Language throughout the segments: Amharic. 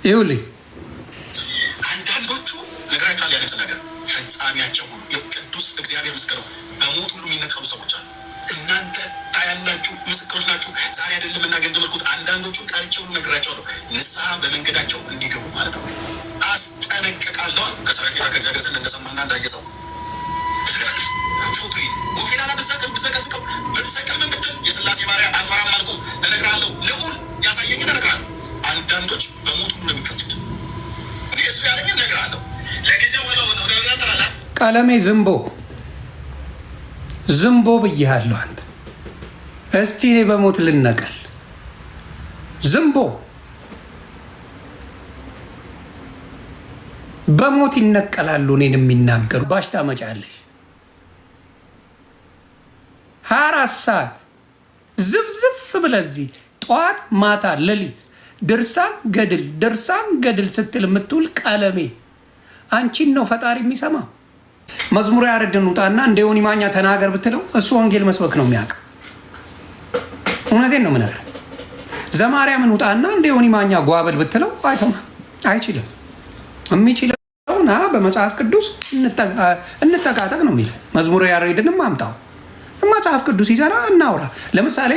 ይኸውልኝ አንዳንዶቹ ነገራቸዋል ያለች ነገር ፈጻሚያቸው ሁሉ የቅዱስ እግዚአብሔር ምስክር ነው። በሞት ሁሉ የሚነቀሉ ሰዎች አሉ። እናንተ ታያላችሁ፣ ምስክሮች ናችሁ። ዛሬ አይደለም እና ገንዘብ ልኩት። አንዳንዶቹ ጠርቼው ነግራቸዋለሁ፣ ንስሐ በመንገዳቸው እንዲገቡ ማለት ነው። አስጠነቅቃለሁ። ከሰራዊት ጌታ ከእግዚአብሔር ዘንድ እንደሰማና እንዳየ ሰው ፎቶ ወፌላላ ብዘቀዝቀው ብትሰቀል ምን ብትል የስላሴ ባሪያ አልፈራም አልኩ እነግራለሁ። ልዑል ያሳየኝ እነግራለሁ። አንዳንዶች በሞት ሁሉ ነው የሚቀጡት። እኔ እሱ ያለኝ እነግራለሁ። ለጊዜው ተላላ ቀለሜ ዝምቦ ብዬሃለሁ። አንተ እስቲ እኔ በሞት ልነቀል። ዝምቦ በሞት ይነቀላሉ። እኔን የሚናገሩ ባሽ ታመጫለሽ። 24 ሰዓት ዝፍዝፍ ብለዚህ ጠዋት ማታ ሌሊት ድርሳን ገድል ስትል የምትውል ቀለሜ አንቺን ነው ፈጣሪ የሚሰማው። መዝሙር ያረድን ውጣና እንደ ዮኒ ማኛ ተናገር ብትለው እሱ ወንጌል መስበክ ነው የሚያውቅ። እውነቴን ነው የምነግርህ። ዘማርያምን ውጣና እንደ ዮኒ ማኛ ጓበል ብትለው አይሰማም፣ አይችልም። የሚችለውና በመጽሐፍ ቅዱስ እንጠቃጠቅ ነው የሚለው። መዝሙር ያረድንም አምጣው መጽሐፍ ቅዱስ ይዘና እናውራ። ለምሳሌ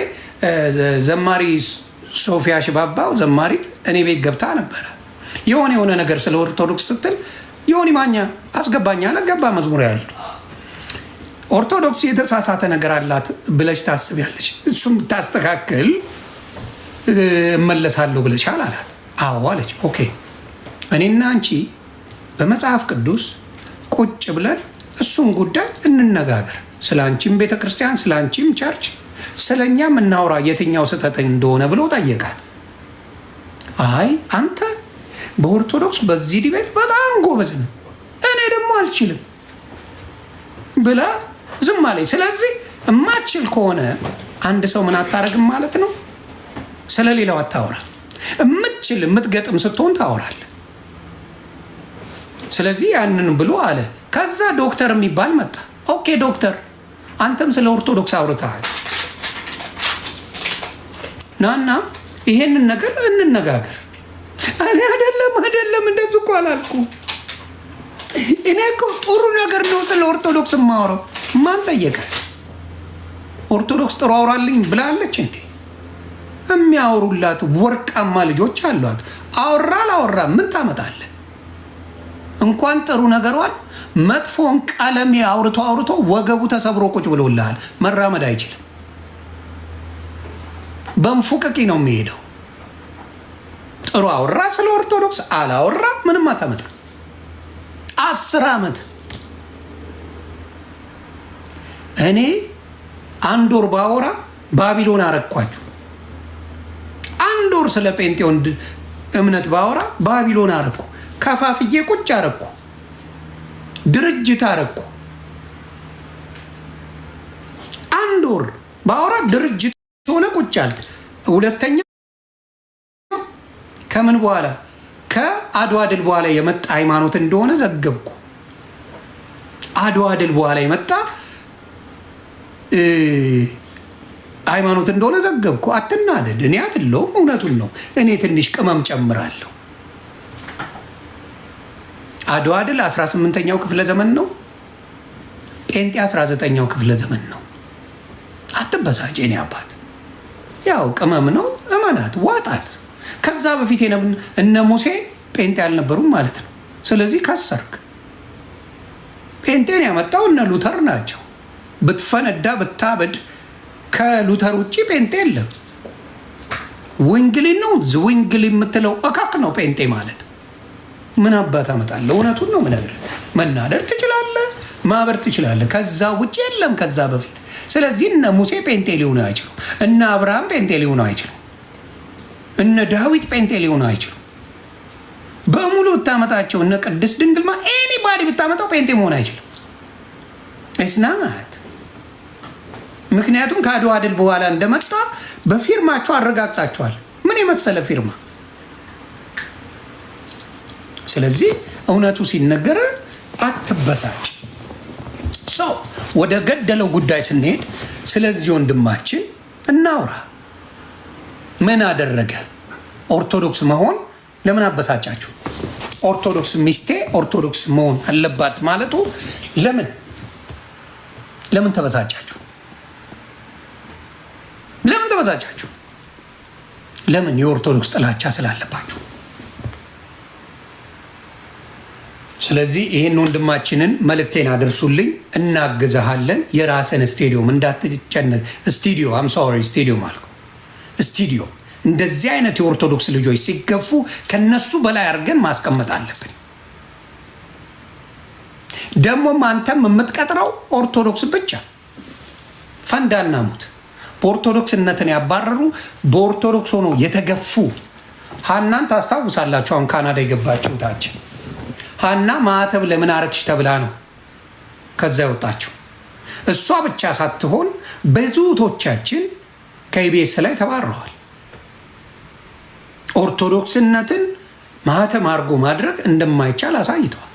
ዘማሪ ሶፊያ ሽባባው ዘማሪት እኔ ቤት ገብታ ነበረ። የሆነ ነገር ስለ ኦርቶዶክስ ስትል ዮኒ ማኛ አስገባኝ አለ። ገባ መዝሙር ያለ ኦርቶዶክስ የተሳሳተ ነገር አላት ብለሽ ታስቢያለሽ፣ እሱም ታስተካክል እመለሳለሁ ብለሻል አላት። አዎ አለች። ኦኬ እኔና አንቺ በመጽሐፍ ቅዱስ ቁጭ ብለን እሱን ጉዳይ እንነጋገር። ስለ አንቺም ቤተክርስቲያን፣ ስለ አንቺም ቸርች፣ ስለ እኛም እናውራ የትኛው ስህተት እንደሆነ ብሎ ጠየቃት። አይ አንተ በኦርቶዶክስ በዚህ ዲቤት በጣም ጎበዝ ነው፣ እኔ ደግሞ አልችልም ብላ ዝም አለኝ። ስለዚህ እማችል ከሆነ አንድ ሰው ምን አታረግም ማለት ነው፣ ስለሌላው አታወራ። እምትችል የምትገጥም ስትሆን ታወራል። ስለዚህ ያንን ብሎ አለ። ከዛ ዶክተር የሚባል መጣ። ኦኬ ዶክተር አንተም ስለ ኦርቶዶክስ አውርተሃል፣ ናና ይሄንን ነገር እንነጋገር። እኔ አይደለም እንደዚህ እኮ አላልኩም። እኔ እኮ ጥሩ ነገር ነው ስለ ኦርቶዶክስ የማወራው። ማን ጠየቀ? ኦርቶዶክስ ጥሩ አውራልኝ ብላለች እንዴ? የሚያወሩላት ወርቃማ ልጆች አሏት። አወራ ምን ታመጣለህ? እንኳን ጥሩ ነገሯን መጥፎን ቀለም አውርቶ ወገቡ ተሰብሮ ቁጭ ብሎልሃል። መራመድ አይችልም። በንፉቅቂ ነው የሚሄደው። ጥሩ አወራ ስለ ኦርቶዶክስ አላወራ ምንም አታመጣ። 10 ዓመት እኔ 1 ወር ባወራ ባቢሎን አረኳችሁ። 1 ወር ስለ ጴንጤውን እምነት ባወራ ባቢሎን አረኩ። ከፋፍዬ ቁጭ አረኩ። ድርጅት አረኩ። 1 ወር ባወራ ድርጅት ሆነ ቁጭ አልክ። ሁለተኛ ከምን በኋላ ከአድዋ ድል በኋላ የመጣ ሃይማኖት እንደሆነ ዘገብኩ። አድዋ ድል በኋላ የመጣ ሃይማኖት እንደሆነ ዘገብኩ። አትናደድ። እኔ አይደለሁም፣ እውነቱን ነው። እኔ ትንሽ ቅመም ጨምራለሁ። አድዋ ድል 18ኛው ክፍለ ዘመን ነው። ጴንጤ 19ኛው ክፍለ ዘመን ነው። አትበሳጭ የኔ አባት። ያው ቅመም ነው፣ እመናት፣ ዋጣት። ከዛ በፊት እነ ሙሴ ጴንጤ አልነበሩም ማለት ነው። ስለዚህ ከሰርክ። ጴንጤን ያመጣው እነ ሉተር ናቸው። ብትፈነዳ ብታበድ ከሉተር ውጭ ጴንጤ የለም። ወንግሊ ነው ዝወንግሊ የምትለው እካክ ነው ጴንጤ ማለት። ምን አባት አመጣለሁ? እውነቱን ነው የምነግርህ። መናደር ትችላለህ፣ ማበር ትችላለህ። ከዛ ውጭ የለም ከዛ በፊት። ስለዚህ እነ ሙሴ ፔንቴ ሊሆኑ አይችሉ፣ እነ አብርሃም ፔንቴ ሊሆኑ አይችሉ፣ እነ ዳዊት ፔንቴ ሊሆኑ አይችሉ። በሙሉ ብታመጣቸው እነ ቅድስት ድንግል ኤኒባዲ ብታመጣው ፔንቴ መሆን አይችልም። እስናት ምክንያቱም ከአድዋ ድል በኋላ እንደመጣ በፊርማቸው አረጋግጣቸዋል። ምን የመሰለ ፊርማ። ስለዚህ እውነቱ ሲነገር አትበሳጭ። ሰው ወደ ገደለው ጉዳይ ስንሄድ ስለዚህ ወንድማችን እናውራ። ምን አደረገ? ኦርቶዶክስ መሆን ለምን አበሳጫችሁ? ኦርቶዶክስ ሚስቴ ኦርቶዶክስ መሆን አለባት ማለቱ ለምን ተበሳጫችሁ? ለምን ተበሳጫችሁ? ለምን? የኦርቶዶክስ ጥላቻ ስላለባችሁ። ስለዚህ ይህን ወንድማችንን መልእክቴን አድርሱልኝ፣ እናግዘሃለን። የራስን ስቴዲዮም እንዳትጨነቅ። ስቴዲዮም አልኩ። ስቱዲዮ እንደዚህ አይነት የኦርቶዶክስ ልጆች ሲገፉ ከነሱ በላይ አድርገን ማስቀመጥ አለብን። ደግሞም አንተም የምትቀጥረው ኦርቶዶክስ ብቻ ፈንዳና ሙት። በኦርቶዶክስነትን ያባረሩ በኦርቶዶክስ ሆኖ የተገፉ ሀናን ታስታውሳላችሁ? አሁን ካናዳ የገባችው ታችን ሀና ማዕተብ ለምን አረግሽ ተብላ ነው ከዛ የወጣችው። እሷ ብቻ ሳትሆን ብዙ እህቶቻችን ከኢቢኤስ ላይ ተባረዋል። ኦርቶዶክስነትን ማህተም አድርጎ ማድረግ እንደማይቻል አሳይተዋል።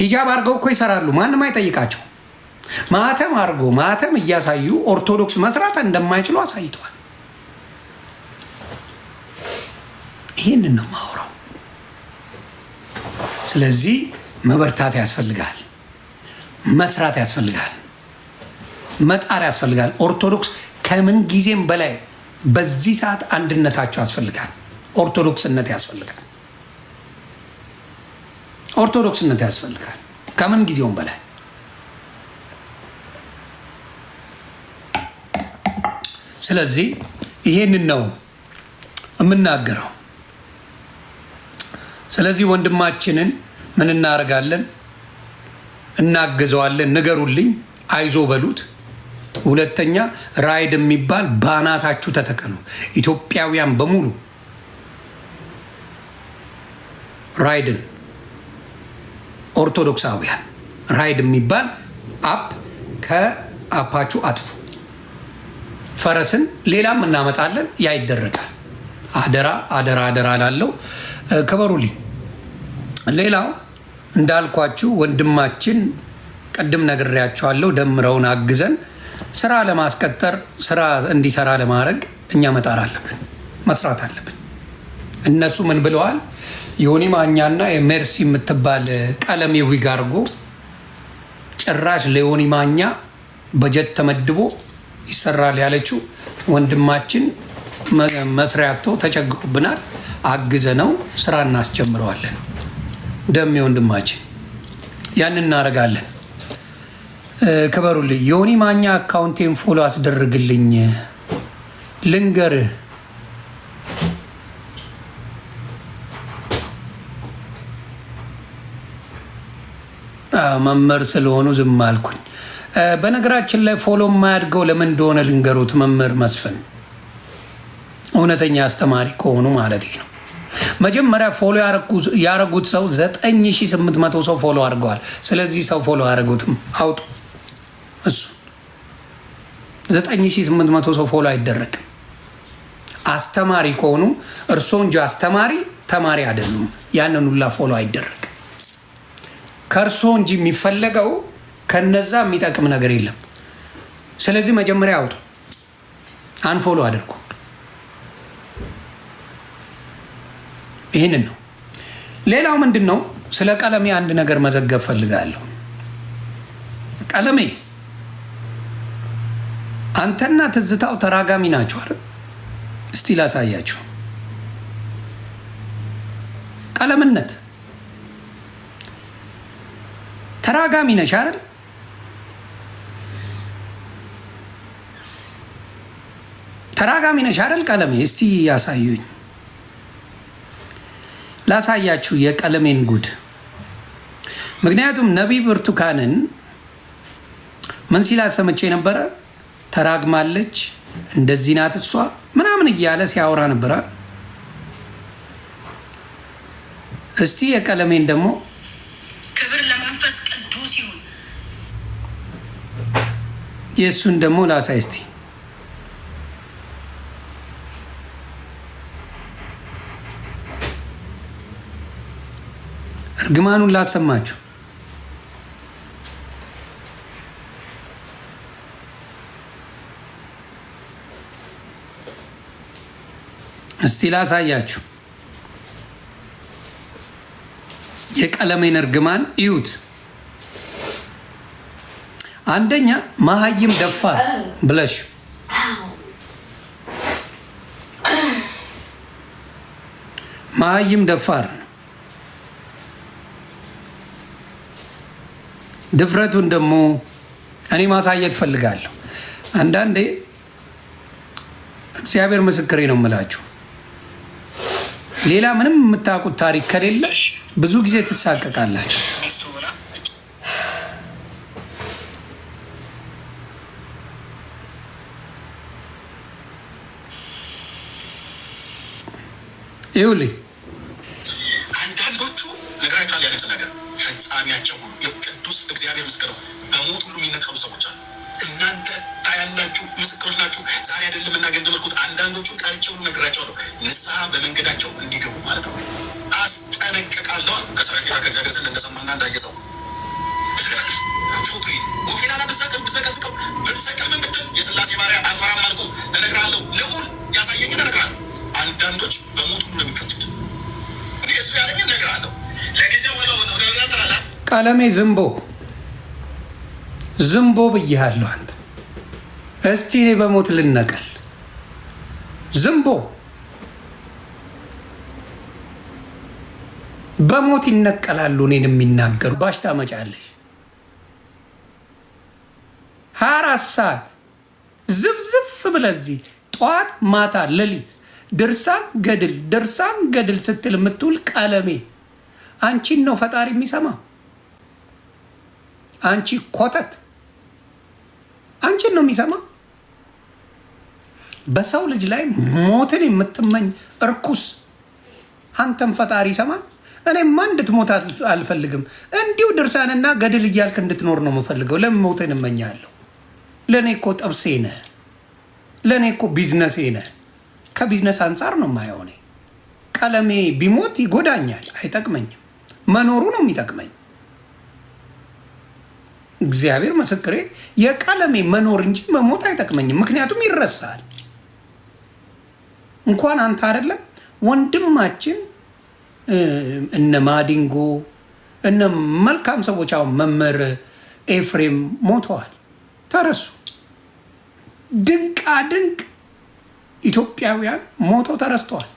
ሂጃብ አድርገው እኮ ይሰራሉ፣ ማንም አይጠይቃቸው። ማህተም አድርጎ ማህተም እያሳዩ ኦርቶዶክስ መስራት እንደማይችሉ አሳይተዋል። ይህንን ነው ማውራው። ስለዚህ መበርታት ያስፈልጋል፣ መስራት ያስፈልጋል፣ መጣር ያስፈልጋል። ኦርቶዶክስ ከምን ጊዜም በላይ በዚህ ሰዓት አንድነታቸው ያስፈልጋል። ኦርቶዶክስነት ያስፈልጋል። ኦርቶዶክስነት ያስፈልጋል ከምን ጊዜውም በላይ። ስለዚህ ይሄንን ነው የምናገረው። ስለዚህ ወንድማችንን ምን እናደርጋለን? እናግዘዋለን። ንገሩልኝ፣ አይዞ በሉት። ሁለተኛ ራይድ የሚባል ባናታችሁ ተተከሉ። ኢትዮጵያውያን በሙሉ ራይድን፣ ኦርቶዶክሳውያን ራይድ የሚባል አፕ ከአፓችሁ አጥፉ። ፈረስን ሌላም እናመጣለን፣ ያ ይደረጋል። አደራ አደራ አደራ ላለው ክበሩልኝ። ሌላው እንዳልኳችሁ ወንድማችን ቅድም ነግሬያቸዋለሁ። ደምረውን አግዘን ስራ ለማስቀጠር ስራ እንዲሰራ ለማድረግ እኛ መጣር አለብን፣ መስራት አለብን። እነሱ ምን ብለዋል? ዮኒ ማኛና የሜርሲ የምትባል ቀለም የዊግ አድርጎ ጭራሽ ለዮኒ ማኛ በጀት ተመድቦ ይሰራል ያለችው ወንድማችን መስሪያቶ ተቸግሮብናል። አግዘ ነው ስራ እናስጀምረዋለን። ደሜ ወንድማችን ያን እናደርጋለን። ክበሩልኝ። ዮኒ ማኛ አካውንቴን ፎሎ አስደርግልኝ ልንገርህ። መምህር ስለሆኑ ዝም አልኩኝ። በነገራችን ላይ ፎሎ የማያድገው ለምን እንደሆነ ልንገሩት። መምህር መስፍን እውነተኛ አስተማሪ ከሆኑ ማለት ነው። መጀመሪያ ፎሎ ያረጉት ሰው 9800 ሰው ፎሎ አድርገዋል። ስለዚህ ሰው ፎሎ ያደረጉትም አውጡ። እሱ 9800 ሰው ፎሎ አይደረግም። አስተማሪ ከሆኑ እርሶ እንጂ አስተማሪ ተማሪ አይደሉም። ያንን ሁላ ፎሎ አይደረግም። ከእርሶ እንጂ የሚፈለገው ከነዛ የሚጠቅም ነገር የለም። ስለዚህ መጀመሪያ አውጡ፣ አንፎሎ አድርጉ። ይህንን ነው። ሌላው ምንድን ነው? ስለ ቀለሜ አንድ ነገር መዘገብ ፈልጋለሁ። ቀለሜ አንተና ትዝታው ተራጋሚ ናቸው አይደል? እስቲ ላሳያችሁ። ቀለምነት ተራጋሚ ነሽ አይደል? ተራጋሚ ነሽ አይደል? ቀለሜ እስቲ ያሳዩኝ፣ ላሳያችሁ የቀለሜን ጉድ። ምክንያቱም ነቢይ ብርቱካንን ምን ሲላት ሰምቼ ነበረ? ተራግማለች፣ እንደዚህ ናት እሷ ምናምን እያለ ሲያወራ ነበረ። እስቲ የቀለሜን ደግሞ ክብር ለመንፈስ ቅዱስ ይሁን። የእሱን ደግሞ ላሳይ እስቲ። እርግማኑን ላሰማችሁ። እስቲ ላሳያችሁ የቀለሜን እርግማን እዩት። አንደኛ መሀይም ደፋር ብለሽ መሀይም ደፋር ድፍረቱን ደግሞ እኔ ማሳየት ፈልጋለሁ። አንዳንዴ እግዚአብሔር ምስክሬ ነው የምላችሁ፣ ሌላ ምንም የምታውቁት ታሪክ ከሌለሽ ብዙ ጊዜ ትሳቀቃላችሁ። ይኸውልኝ አንዳንዶቹ ነገራቸዋል ያለች ነገር ፈጻሚያቸው ሁሉ የቅዱስ እግዚአብሔር ምስክር ነው። በሞት ሁሉ የሚነቀሉ ሰዎች አሉ። እናንተ ታያላችሁ፣ ምስክሮች ናችሁ። ዛሬ አይደለም እና ገንዘብ ልኩት። አንዳንዶቹ ጠርቼ ሁሉ ነግራቸዋለሁ፣ ንስሐ በመንገዳቸው እንዲገቡ ማለት ነው። አስጠነቅቃለሁ አሉ። ከሰራዊት ጌታ ከእግዚአብሔር ዘንድ እንደሰማና እንዳየ ሰው ፎቶ ጎፌላላ ብዘቀዝቀው ብትሰቀል ምን ብትል የስላሴ ባሪያ አልፈራም አልኩ። እነግራለሁ፣ ልዑል ያሳየኝ እነግራለሁ። አንዳንዶች በሞት ሁሉ ነው የሚፈቱት። እኔ እሱ ያለኝ እነግራለሁ። ለጊዜው ቀለሜ ዝንቦ ብያለሁ። አንተ እስቲ እኔ በሞት ልነቀል። ዝንቦ በሞት ይነቀላሉ። እኔን የሚናገሩ ባሽ ታመጫለሽ። 24 ሰዓት ዝፍዝፍ ብለዚህ ጠዋት ማታ ሌሊት ድርሳን ገድል ስትል የምትውል ቀለሜ አንቺን ነው ፈጣሪ የሚሰማ? አንቺ ኮተት አንቺን ነው የሚሰማ? በሰው ልጅ ላይ ሞትን የምትመኝ እርኩስ አንተን ፈጣሪ ይሰማል? እኔማ እንድትሞት አልፈልግም። እንዲሁ ድርሳንና ገድል እያልክ እንድትኖር ነው የምፈልገው። ለምን ሞትን እመኛለሁ? ለእኔ እኮ ጥብሴ ነህ። ለእኔ እኮ ቢዝነሴ ነህ። ከቢዝነስ አንጻር ነው የማየው። እኔ ቀለሜ ቢሞት ይጎዳኛል፣ አይጠቅመኝም። መኖሩ ነው የሚጠቅመኝ። እግዚአብሔር ምስክሬ፣ የቀለሜ መኖር እንጂ መሞት አይጠቅመኝም። ምክንያቱም ይረሳል። እንኳን አንተ አይደለም ወንድማችን እነ ማዲንጎ እነ መልካም ሰዎች፣ አሁን መምህር ኤፍሬም ሞተዋል፣ ተረሱ። ድንቃ ድንቅ ኢትዮጵያውያን ሞተው ተረስተዋል።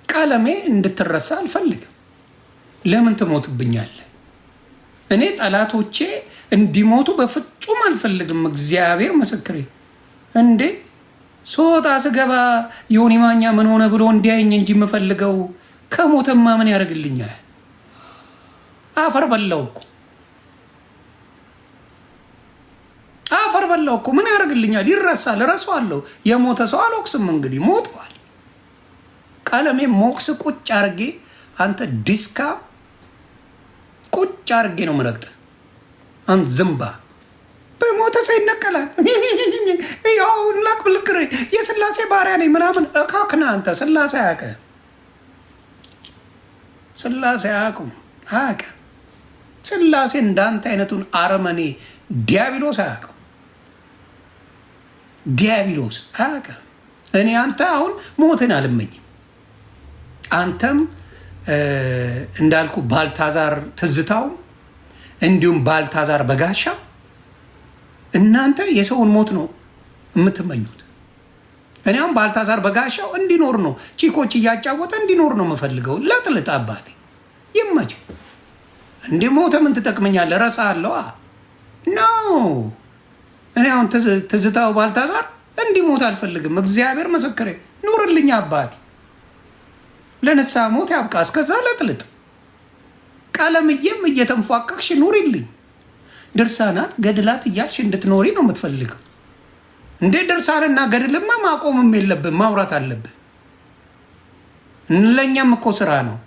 ቀለሜ እንድትረሳ አልፈልግም። ለምን ትሞትብኛለህ? እኔ ጠላቶቼ እንዲሞቱ በፍጹም አልፈልግም። እግዚአብሔር ምስክሬ። እንዴ ሶጣ ስገባ ዮኒ ማኛ ምን ሆነ ብሎ እንዲያየኝ እንጂ የምፈልገው ከሞተማ ምን ያደርግልኛል? አፈር በላው እኮ አፈር በላው እኮ ምን ያደርግልኛል? ይረሳል፣ እረሳዋለሁ። የሞተ ሰው አልወቅስም። እንግዲህ ሞቷል። ቀለሜ ሞክስ ቁጭ አርጌ አንተ ዲስካ ቁጭ አርጌ ነው የምረግጥህ። አንተ ዝምባ በሞተ ሰው ይነቀላል። ያው ላክ ብልክሬ የስላሴ ባሪያ ነኝ ምናምን እካክና አንተ ስላሴ አያውቅም። ስላሴ አያውቅም። ስላሴ እንዳንተ አይነቱን አረመኔ ዲያብሎስ አያውቅም። ዲያብሎስ አያውቅም። እኔ አንተ አሁን ሞትን አልመኝም። አንተም እንዳልኩ ባልታዛር ትዝታው እንዲሁም ባልታዛር በጋሻ እናንተ የሰውን ሞት ነው የምትመኙት። እኔ አሁን ባልታዛር በጋሻው እንዲኖር ነው ቺኮች እያጫወተ እንዲኖር ነው የምፈልገው። ለጥልጥ አባቴ ይመች። እንደ ሞተ ምን ትጠቅመኛለህ? እረሳለሁ ነው። እኔ አሁን ትዝታው ባልታዛር እንዲሞት አልፈልግም። እግዚአብሔር ምስክሬ። ኑርልኝ አባቴ፣ ለንስሐ ሞት ያብቃ። እስከዛ ለጥልጥ ቀለምዬም እየተንፏቀቅሽ ኑሪልኝ። ድርሳናት ገድላት እያልሽ እንድትኖሪ ነው የምትፈልገው እንዴ? ድርሳንና ገድልማ ማቆምም የለብን፣ ማውራት አለብን። ለእኛም እኮ ስራ ነው።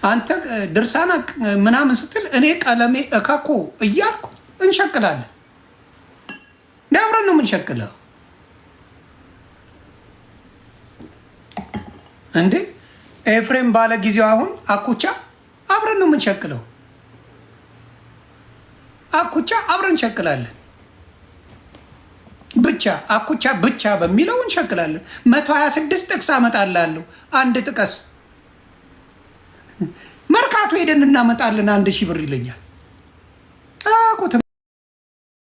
አንተ ድርሳና ምናምን ስትል እኔ ቀለሜ እካኮ እያልኩ እንሸቅላለን። አብረን ነው የምንሸቅለው እንዴ? ኤፍሬም ባለ ጊዜው አሁን አኩቻ አብረን ነው የምንሸቅለው። አኩቻ አብረን እንሸቅላለን። ብቻ ብቻ አኩቻ ብቻ በሚለው እንሸክላለን። 126 ጥቅስ አመጣላለሁ። አንድ ጥቀስ። መርካቶ ሄደን እናመጣለን 1000 ብር ይለኛል።